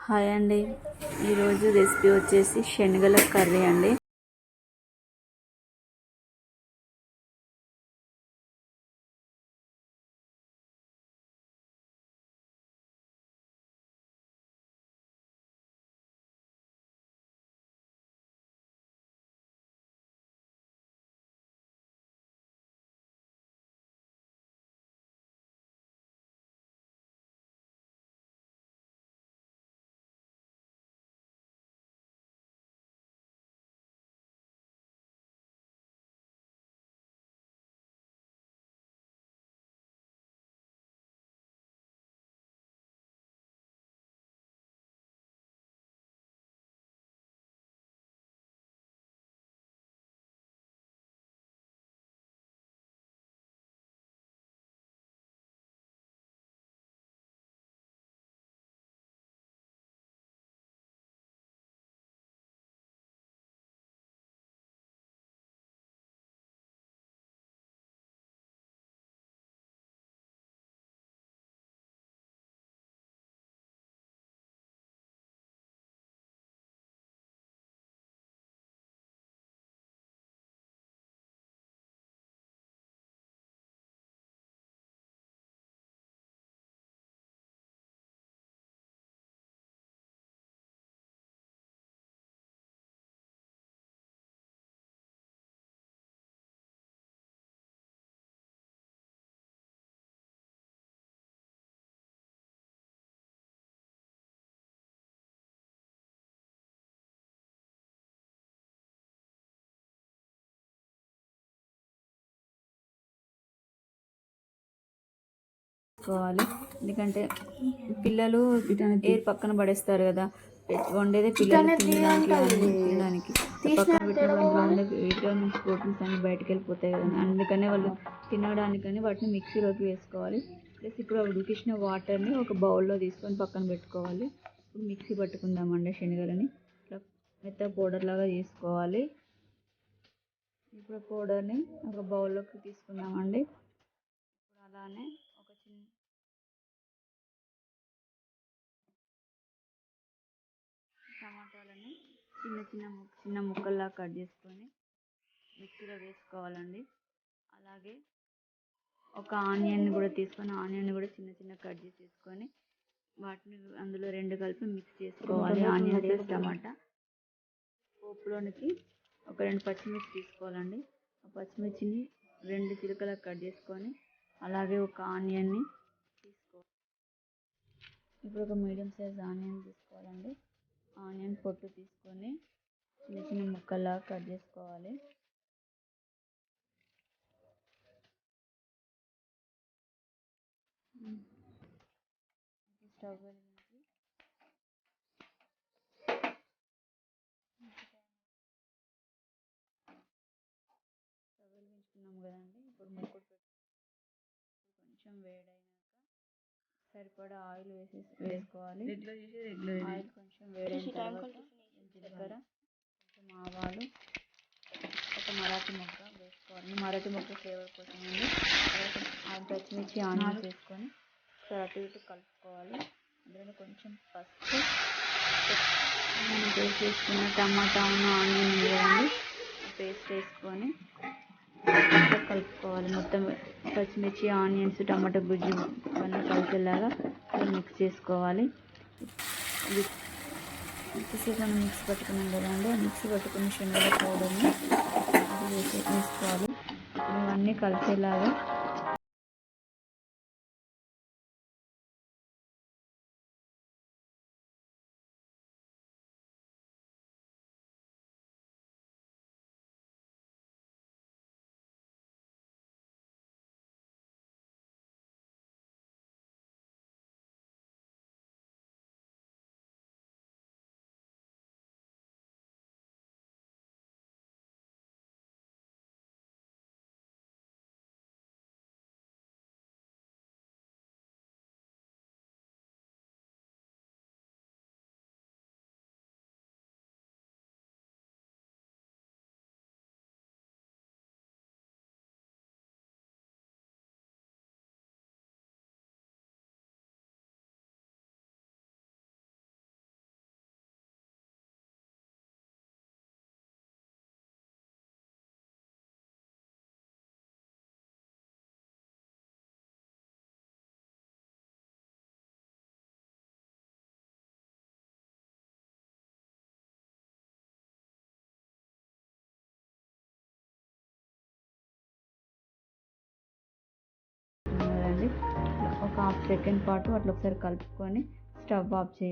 Hi అండి. ఈరోజు recipe వచ్చేసి శనగల కర్రీ అండి. వేసుకోవాలి. ఎందుకంటే పిల్లలు ఏరు పక్కన పడేస్తారు కదా, వండేదే పిల్లలు తినడానికి పక్కన పెట్టిన వీటిలో నుంచి ప్రోటీన్స్ అన్ని బయటకు వెళ్ళిపోతాయి కదా, అందుకనే వాళ్ళు తినడానికని వాటిని మిక్సీలోకి వేసుకోవాలి. ప్లస్ ఇప్పుడు ఉడికించిన వాటర్ని ఒక బౌల్లో తీసుకొని పక్కన పెట్టుకోవాలి. ఇప్పుడు మిక్సీ పట్టుకుందామండి శనగలని. ఇట్లా మెత్త పౌడర్ లాగా చేసుకోవాలి. ఇప్పుడు పౌడర్ని ఒక బౌల్లోకి తీసుకుందామండి. ఇప్పుడు అలానే ఒక టమాటాలని చిన్న ముక్కల్లా కట్ చేసుకొని మిక్సీలో వేసుకోవాలండి. అలాగే ఒక ఆనియన్ కూడా తీసుకొని ఆనియన్ కూడా చిన్న కట్ చేసేసుకొని వాటిని అందులో రెండు కలిపి మిక్స్ చేసుకోవాలి. ఆనియన్ ప్లస్ టమాటా. పోపులోనికి ఒక 2 పచ్చిమిర్చి తీసుకోవాలండి. ఆ పచ్చిమిర్చిని 2 చిలుకలా కట్ చేసుకొని అలాగే ఒక ఆనియన్ని తీసుకోవాలి. ఇప్పుడు ఒక మీడియం సైజ్ ఆనియన్ తీసుకోవాలండి. ఆనియన్ పొట్టు తీసుకొని చిన్న ముక్కల్లా కట్ చేసుకోవాలి. స్టవ్ వెలిగించి వెలిగించుకున్నాము కదండి. ఇప్పుడు ముక్కుడు పెట్టి కొంచెం వేడైనాక సరిపడా ఆయిల్ వేసుకోవాలి. ఆయిల్ కొంచెం వేడైన తర్వాత జీలకర్ర, కొంచెం ఆవాలు, ఒక మరాఠీ మొగ్గ వేసుకోవాలి. మరాఠీ మొగ్గ ఫ్లేవర్ కోసం అండి. పచ్చిమిర్చి ఆనియన్స్ వేసుకొని అటు ఇటు కలుపుకోవాలి. అందులో కొంచెం పసుపు, మనం పేస్ట్ చేసుకున్న టమాటా ఆనియన్ ఉంది కదండి, పేస్ట్ వేసుకొని కలుపుకోవాలి. మొత్తం పచ్చిమిర్చి ఆనియన్స్ టమాటా గుజ్జు ఇవన్నీ కలిసేలాగా మిక్స్ చేసుకోవాలి. ఎంతసేపు మనం మిక్స్ పట్టుకున్నాం కదండి, ఆ మిక్సీ పట్టుకున్న శనగల పౌడర్ని అది వేసుకోవాలి. ఇవన్నీ కలిసేలాగా హాఫ్ సెకండ్ పాటు అట్లా ఒకసారి కలుపుకొని స్టవ్ ఆఫ్ చేయాలి.